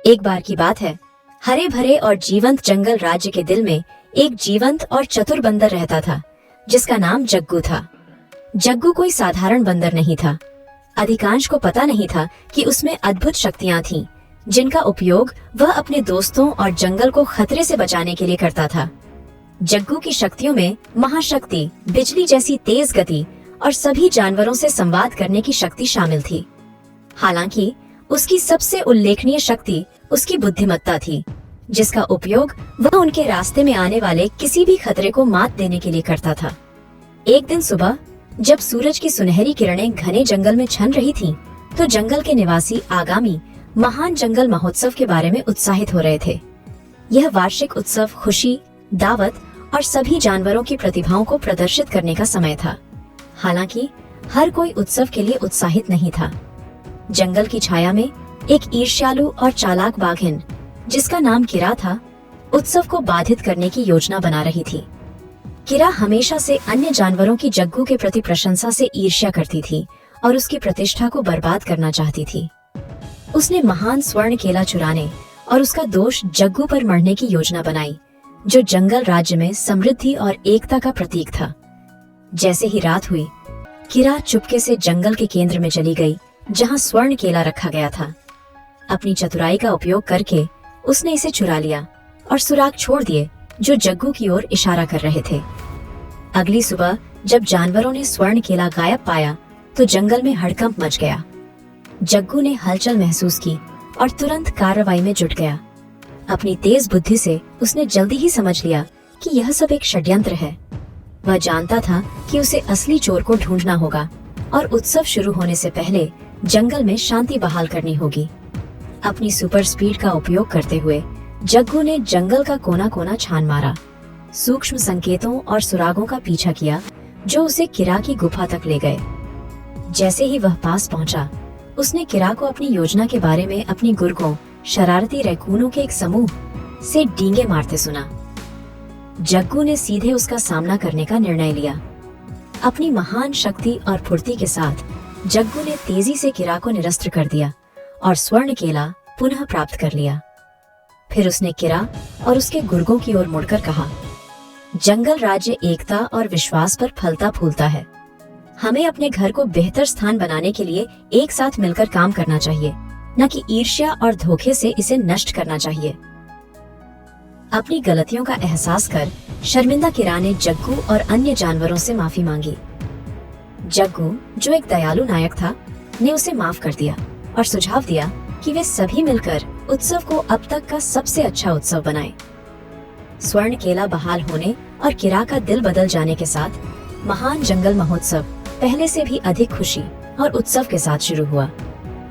एक बार की बात है, हरे भरे और जीवंत जंगल राज्य के दिल में एक जीवंत और चतुर बंदर रहता था, जिसका नाम जग्गू था। जग्गू कोई साधारण बंदर नहीं था। अधिकांश को पता नहीं था कि उसमें अद्भुत शक्तियां थीं, जिनका उपयोग वह अपने दोस्तों और जंगल को खतरे से बचाने के लिए करता था। जग्गू की शक्तियों में महाशक्ति, बिजली जैसी तेज गति और सभी जानवरों से संवाद करने की शक्ति शामिल थी। हालांकि उसकी सबसे उल्लेखनीय शक्ति उसकी बुद्धिमत्ता थी, जिसका उपयोग वह उनके रास्ते में आने वाले किसी भी खतरे को मात देने के लिए करता था। एक दिन सुबह जब सूरज की सुनहरी किरणें घने जंगल में छन रही थीं, तो जंगल के निवासी आगामी महान जंगल महोत्सव के बारे में उत्साहित हो रहे थे। यह वार्षिक उत्सव खुशी, दावत और सभी जानवरों की प्रतिभाओं को प्रदर्शित करने का समय था। हालांकि हर कोई उत्सव के लिए उत्साहित नहीं था। जंगल की छाया में एक ईर्ष्यालु और चालाक बाघिन, जिसका नाम किरा था, उत्सव को बाधित करने की योजना बना रही थी। किरा हमेशा से अन्य जानवरों की जग्गू के प्रति प्रशंसा से ईर्ष्या करती थी और उसकी प्रतिष्ठा को बर्बाद करना चाहती थी। उसने महान स्वर्ण केला चुराने और उसका दोष जग्गू पर मढ़ने की योजना बनाई, जो जंगल राज्य में समृद्धि और एकता का प्रतीक था। जैसे ही रात हुई, किरा चुपके से जंगल के केंद्र में चली गई, जहां स्वर्ण केला रखा गया था। अपनी चतुराई का उपयोग करके उसने इसे चुरा लिया और सुराग छोड़ दिए जो जग्गू की ओर इशारा कर रहे थे। अगली सुबह जब जानवरों ने स्वर्ण केला गायब पाया, तो जंगल में हड़कंप मच गया। जग्गू ने हलचल महसूस की और तुरंत कार्रवाई में जुट गया। अपनी तेज बुद्धि से उसने जल्दी ही समझ लिया कि यह सब एक षड्यंत्र है। वह जानता था कि उसे असली चोर को ढूंढना होगा और उत्सव शुरू होने से पहले जंगल में शांति बहाल करनी होगी। अपनी सुपर स्पीड का उपयोग करते हुए जग्गू ने जंगल का कोना कोना छान मारा, सूक्ष्म संकेतों और सुरागों का पीछा किया जो उसे किरा की गुफा तक ले गए। जैसे ही वह पास पहुंचा, उसने किरा को अपनी योजना के बारे में अपनी गुर्गों, शरारती रैकूनों के एक समूह से डींगे मारते सुना। जग्गू ने सीधे उसका सामना करने का निर्णय लिया। अपनी महान शक्ति और फुर्ती के साथ जग्गू ने तेजी से किरा को निरस्त कर दिया और स्वर्ण केला पुनः प्राप्त कर लिया। फिर उसने किरा और उसके गुर्गों की ओर मुड़कर कहा, जंगल राज्य एकता और विश्वास पर फलता फूलता है। हमें अपने घर को बेहतर स्थान बनाने के लिए एक साथ मिलकर काम करना चाहिए, न कि ईर्ष्या और धोखे से इसे नष्ट करना चाहिए। अपनी गलतियों का एहसास कर शर्मिंदा किरा ने जग्गू और अन्य जानवरों से माफी मांगी। जग्गू, जो एक दयालु नायक था, ने उसे माफ कर दिया और सुझाव दिया कि वे सभी मिलकर उत्सव को अब तक का सबसे अच्छा उत्सव बनाएं। स्वर्ण केला बहाल होने और किरा का दिल बदल जाने के साथ महान जंगल महोत्सव पहले से भी अधिक खुशी और उत्सव के साथ शुरू हुआ।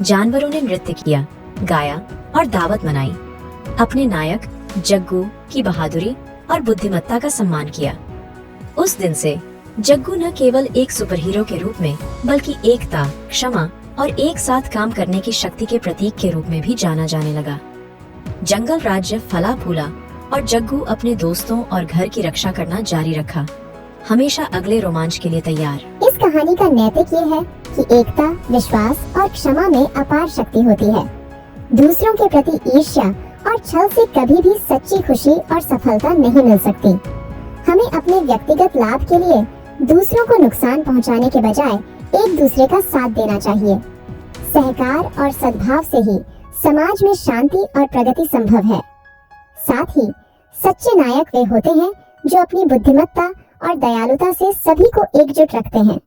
जानवरों ने नृत्य किया, गाया और दावत मनाई। अपने नायक जग्गू की बहादुरी और बुद्धिमत्ता का सम्मान किया। उस दिन से जग्गू न केवल एक सुपरहीरो के रूप में, बल्कि एकता, क्षमा और एक साथ काम करने की शक्ति के प्रतीक के रूप में भी जाना जाने लगा। जंगल राज्य फला फूला और जग्गू अपने दोस्तों और घर की रक्षा करना जारी रखा, हमेशा अगले रोमांच के लिए तैयार। इस कहानी का नैतिक ये है कि एकता, विश्वास और क्षमा में अपार शक्ति होती है। दूसरों के प्रति ईर्ष्या और छल से कभी भी सच्ची खुशी और सफलता नहीं मिल सकती। हमें अपने व्यक्तिगत लाभ के लिए दूसरों को नुकसान पहुंचाने के बजाय एक दूसरे का साथ देना चाहिए। सहकार और सद्भाव से ही समाज में शांति और प्रगति संभव है। साथ ही सच्चे नायक वे होते हैं जो अपनी बुद्धिमत्ता और दयालुता से सभी को एकजुट रखते हैं।